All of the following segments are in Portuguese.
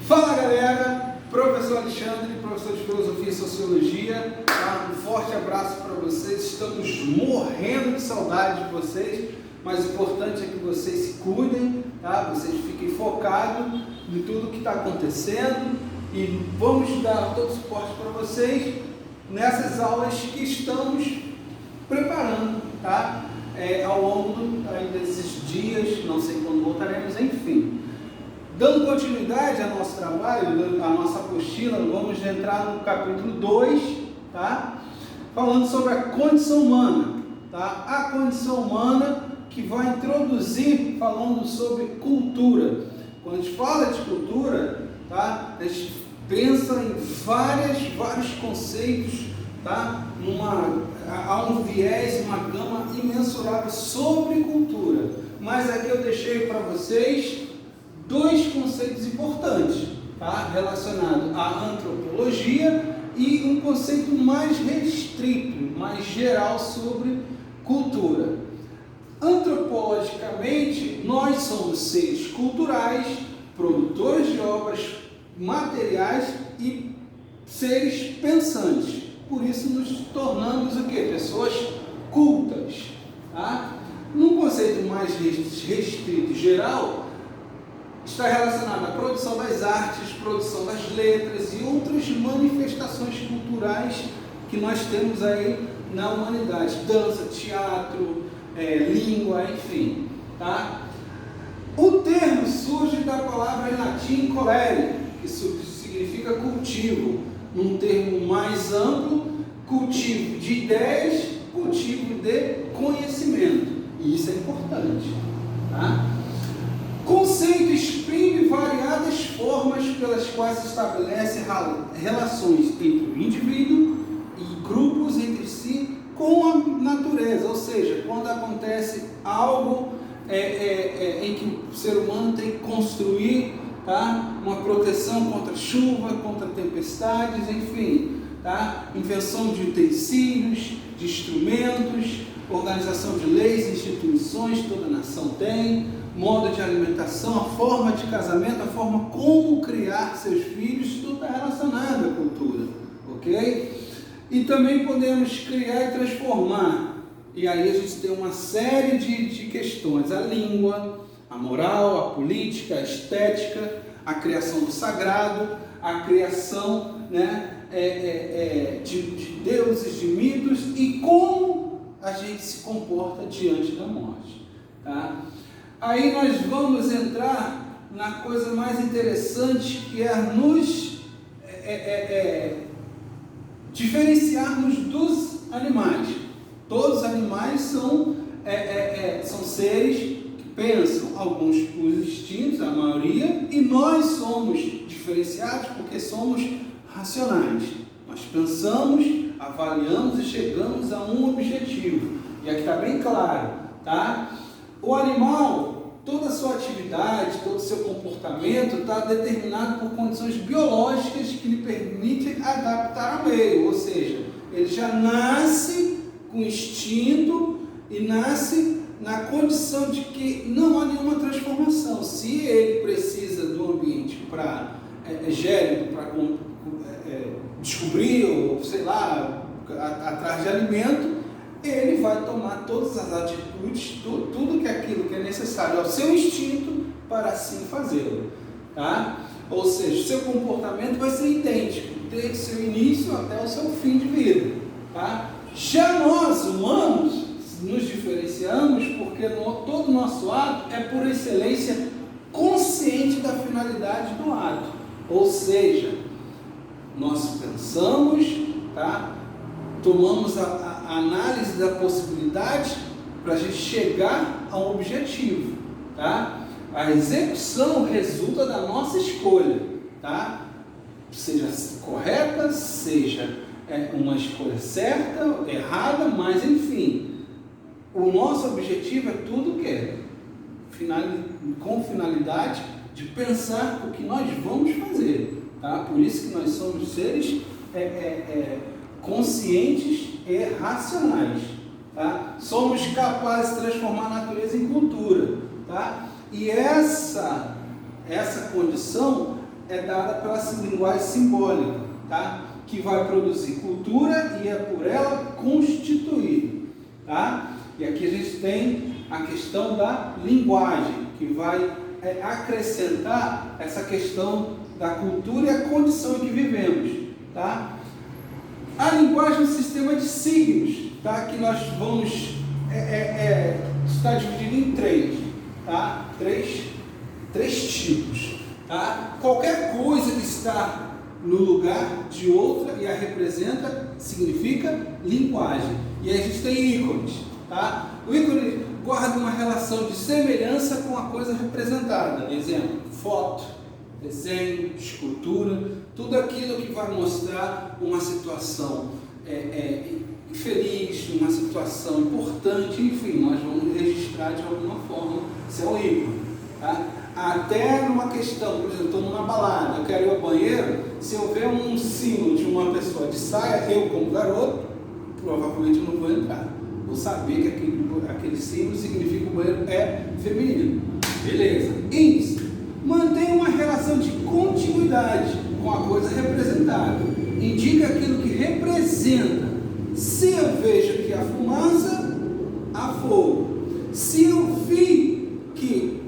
Fala galera, professor Alexandre, professor de Filosofia e Sociologia, tá? Um forte abraço para vocês, estamos morrendo de saudade de vocês, mas o importante é que vocês se cuidem, tá? Vocês fiquem focados em tudo que está acontecendo e vamos dar todo o suporte para vocês nessas aulas que estamos preparando, tá? Ao longo desses dias, não sei quando voltaremos, enfim. Dando continuidade ao nosso trabalho, à nossa apostila, vamos entrar no capítulo 2, tá? Falando sobre a condição humana, tá? A condição humana que vai introduzir falando sobre cultura. Quando a gente fala de cultura, tá? A gente pensa em vários conceitos, tá? Há um viés, uma gama imensurável sobre cultura. Mas aqui eu deixei para vocês dois conceitos importantes, tá? Relacionado à antropologia e um conceito mais restrito, mais geral sobre cultura. Antropologicamente, nós somos seres culturais, produtores de obras materiais e seres pensantes. Por isso nos tornamos o quê? Pessoas cultas, tá? Num conceito mais restrito e geral, está relacionado à produção das artes, produção das letras e outras manifestações culturais que nós temos aí na humanidade. Dança, teatro, língua, enfim. Tá? O termo surge da palavra em latim colere, que significa cultivo. Num termo mais amplo, cultivo de ideias, cultivo de conhecimento. E isso é importante. Tá? Conceito exprime variadas formas pelas quais se estabelecem relações entre o indivíduo e grupos entre si com a natureza, ou seja, quando acontece algo em que o ser humano tem que construir, tá? Uma proteção contra chuva, contra tempestades, enfim, tá? Invenção de utensílios, de instrumentos, organização de leis, instituições, toda nação tem, modo de alimentação, a forma de casamento, a forma como criar seus filhos, tudo está relacionado à cultura, ok? E também podemos criar e transformar, e aí a gente tem uma série de questões, a língua, a moral, a política, a estética, a criação do sagrado, a criação, né, de deuses, de mitos e como a gente se comporta diante da morte, tá? Aí nós vamos entrar na coisa mais interessante, que é nos diferenciarmos dos animais. Todos os animais são seres que pensam, alguns os instintos, a maioria, e nós somos diferenciados porque somos racionais. Nós pensamos, avaliamos e chegamos a um objetivo. E aqui está bem claro, tá? O animal, toda a sua atividade, todo o seu comportamento está determinado por condições biológicas que lhe permitem adaptar ao meio, ou seja, ele já nasce com instinto e nasce na condição de que não há nenhuma transformação. Se ele precisa do ambiente gélido para descobrir, ou sei lá, atrás de alimento, ele vai tomar todas as atitudes, tudo aquilo que é necessário ao seu instinto para assim fazê-lo, tá? Ou seja, o seu comportamento vai ser idêntico, desde o seu início até o seu fim de vida, tá? Já nós, humanos, nos diferenciamos porque todo o nosso ato é, por excelência, consciente da finalidade do ato, ou seja, nós pensamos, tá? Tomamos a análise da possibilidade para a gente chegar a um objetivo, tá? A execução resulta da nossa escolha, tá? Seja correta, seja uma escolha certa, errada, mas enfim, o nosso objetivo é tudo o quê? Com finalidade de pensar o que nós vamos fazer, tá? Por isso que nós somos seres conscientes e racionais, tá? Somos capazes de transformar a natureza em cultura, tá? E essa condição é dada pela linguagem simbólica, tá? Que vai produzir cultura e é por ela constituído, tá? E aqui a gente tem a questão da linguagem, que vai acrescentar essa questão da cultura e a condição em que vivemos, tá? A linguagem é um sistema de signos, tá? Que nós vamos está dividido em três, tá? Três tipos, tá? Qualquer coisa que está no lugar de outra e a representa significa linguagem. E aí a gente tem ícones, tá? O ícone guarda uma relação de semelhança com a coisa representada. Exemplo, foto, desenho, escultura, tudo aquilo que vai mostrar uma situação feliz, uma situação importante, enfim, nós vamos registrar de alguma forma, isso é um ícone, tá? Até numa questão, por exemplo, estou numa balada, eu quero ir ao banheiro, se eu ver um símbolo de uma pessoa de saia, eu como garoto, provavelmente não vou entrar. Vou saber que aquele símbolo significa que o banheiro é feminino. Beleza. Isso mantém uma relação de continuidade com a coisa representada. Indica aquilo que representa. Se eu vejo que há fumaça, há fogo. Se eu vi que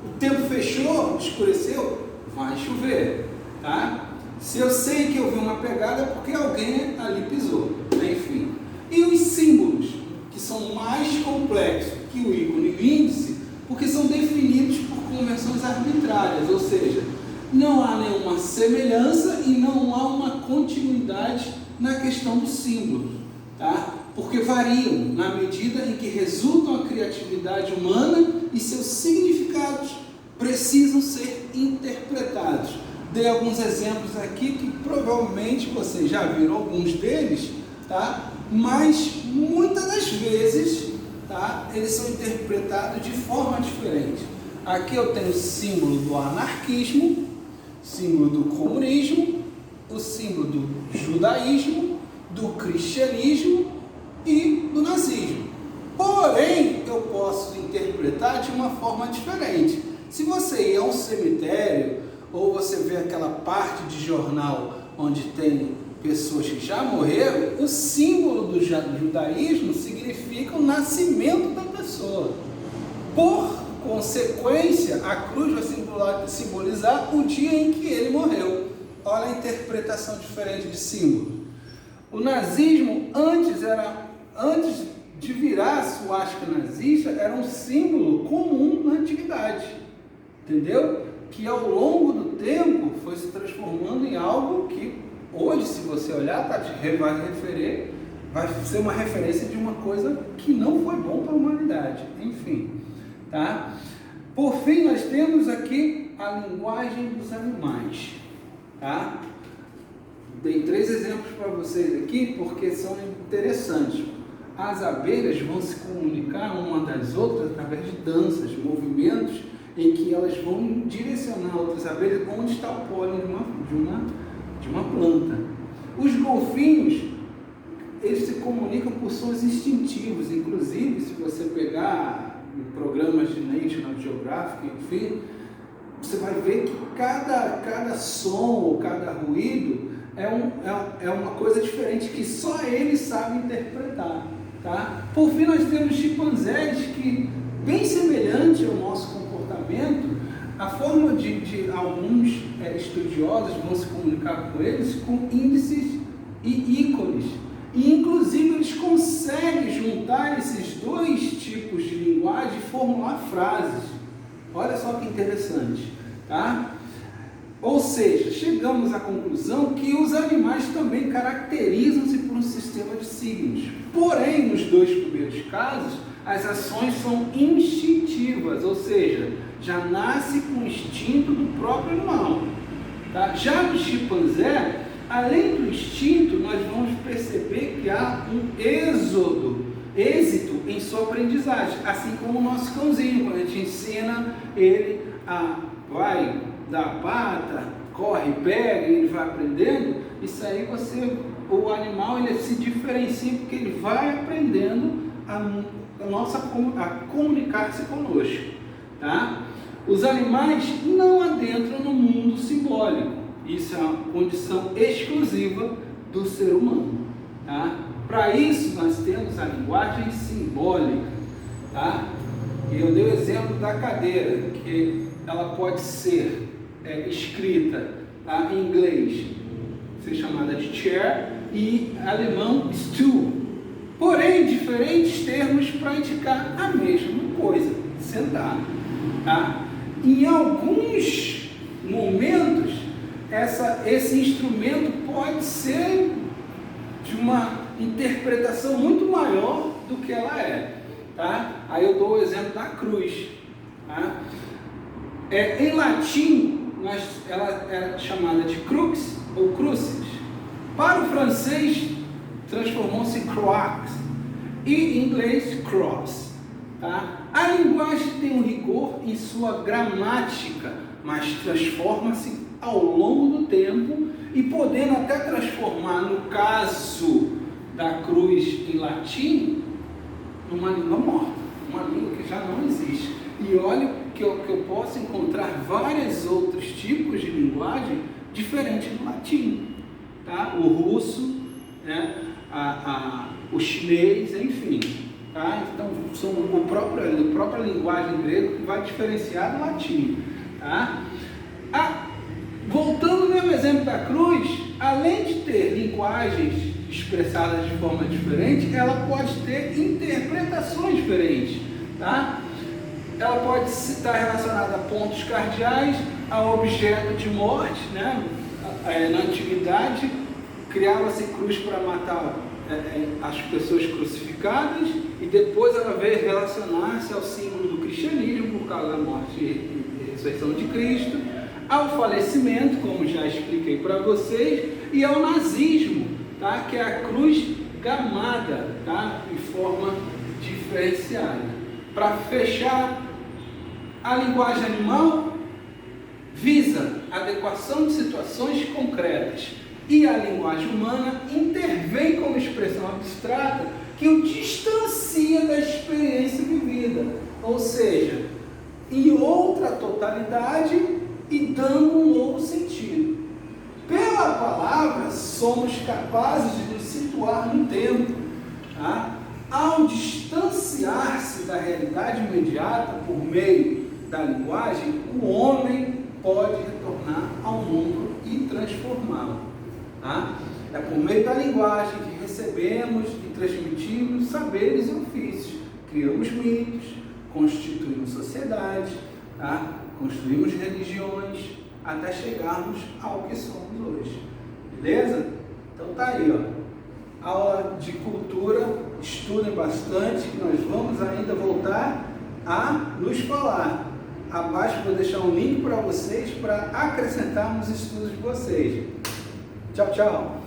o tempo fechou, escureceu, vai chover, tá? Se eu sei que eu vi uma pegada, é porque alguém ali pisou, enfim. E os símbolos, que são mais complexos que o ícone e o índice, porque são definidos por convenções arbitrárias, ou seja, não há nenhuma semelhança e não há uma continuidade na questão do símbolo, tá? Porque variam na medida em que resultam a criatividade humana e seus significados precisam ser interpretados. Dei alguns exemplos aqui que provavelmente vocês já viram alguns deles, tá? Mas muitas das vezes, tá? Eles são interpretados de forma diferente. Aqui eu tenho o símbolo do anarquismo, símbolo do comunismo, o símbolo do judaísmo, do cristianismo e do nazismo. Porém, eu posso interpretar de uma forma diferente. Se você ir a um cemitério, ou você vê aquela parte de jornal onde tem pessoas que já morreram, o símbolo do judaísmo significa o nascimento da pessoa. Por consequência, a cruz vai simbolizar o dia em que ele morreu. Olha a interpretação diferente de símbolo. O nazismo, antes de virar a suástica nazista, era um símbolo comum na antiguidade. Entendeu? Que ao longo do tempo foi se transformando em algo que hoje, se você olhar, vai ser uma referência de uma coisa que não foi bom para a humanidade. Enfim, tá? Por fim, nós temos aqui a linguagem dos animais, tá? Dei 3 exemplos para vocês aqui porque são interessantes. As abelhas vão se comunicar uma das outras através de danças, movimentos, em que elas vão direcionar outras abelhas onde está o pólen de uma planta. Os golfinhos, eles se comunicam por sons instintivos. Inclusive, se você pegar programas de National Geographic, enfim, você vai ver que cada som ou cada ruído é uma coisa diferente que só eles sabem interpretar, tá? Por fim, nós temos chimpanzés que, bem semelhante ao nosso comportamento, a forma de alguns estudiosos vão se comunicar com eles com índices e ícones. E, inclusive, eles conseguem juntar esses 2 tipos de linguagem e formular frases. Olha só que interessante, tá? Ou seja, chegamos à conclusão que os animais também caracterizam-se por um sistema de signos. Porém, nos 2 primeiros casos, as ações são instintivas, ou seja, já nasce com o instinto do próprio animal. Tá? Já no chimpanzé, além do instinto, nós vamos perceber que há um êxito em sua aprendizagem, assim como o nosso cãozinho, quando a gente ensina ele a vai dar a pata, corre, pega, ele vai aprendendo, isso aí o animal ele se diferencia porque ele vai aprendendo a comunicar-se conosco, tá? Os animais não adentram no mundo simbólico. Isso é uma condição exclusiva do ser humano. Tá? Para isso, nós temos a linguagem simbólica. Tá? E eu dei o exemplo da cadeira, que ela pode ser escrita, tá, em inglês, ser chamada de chair, e em alemão stool. Porém, diferentes termos para indicar a mesma coisa, sentar. Tá? Em alguns momentos, esse instrumento pode ser de uma interpretação muito maior do que ela é. Tá? Aí eu dou o exemplo da cruz. Tá? Em latim, ela era chamada de crux ou crucis. Para o francês, transformou-se em croix. E em inglês, cross. Tá? A linguagem tem um rigor em sua gramática, mas transforma-se ao longo do tempo e podendo até transformar, no caso da cruz em latim, numa língua morta, uma língua que já não existe. E olha que eu posso encontrar vários outros tipos de linguagem diferentes do latim. Tá? O russo, né? O chinês, enfim. Tá? Então, são a própria linguagem grega que vai diferenciar do latim. Tá? Voltando no exemplo da cruz, além de ter linguagens expressadas de forma diferente, ela pode ter interpretações diferentes. Tá? Ela pode estar relacionada a pontos cardeais, a objeto de morte, né? Na antiguidade, criava-se cruz para matar as pessoas crucificadas, e depois ela veio relacionar-se ao símbolo do cristianismo por causa da morte e ressurreição de Cristo, ao falecimento, como já expliquei para vocês, e ao nazismo, tá? Que é a cruz gamada, tá? De forma diferenciada. Para fechar, a linguagem animal visa adequação de situações concretas, e a linguagem humana intervém como expressão abstrata que o distancia da experiência vivida, ou seja, em outra totalidade e dando um novo sentido. Pela palavra, somos capazes de nos situar no tempo. Tá? Ao distanciar-se da realidade imediata por meio da linguagem, o homem pode retornar ao mundo e transformá-lo. Tá? É por meio da linguagem que recebemos e transmitimos saberes e ofícios, criamos mitos, constituímos sociedade, tá? Construímos religiões, até chegarmos ao que somos hoje. Beleza? Então tá aí, ó. Aula de cultura, estudem bastante, que nós vamos ainda voltar a nos falar. Abaixo vou deixar um link para vocês, para acrescentar nos estudos de vocês. Tchau, tchau!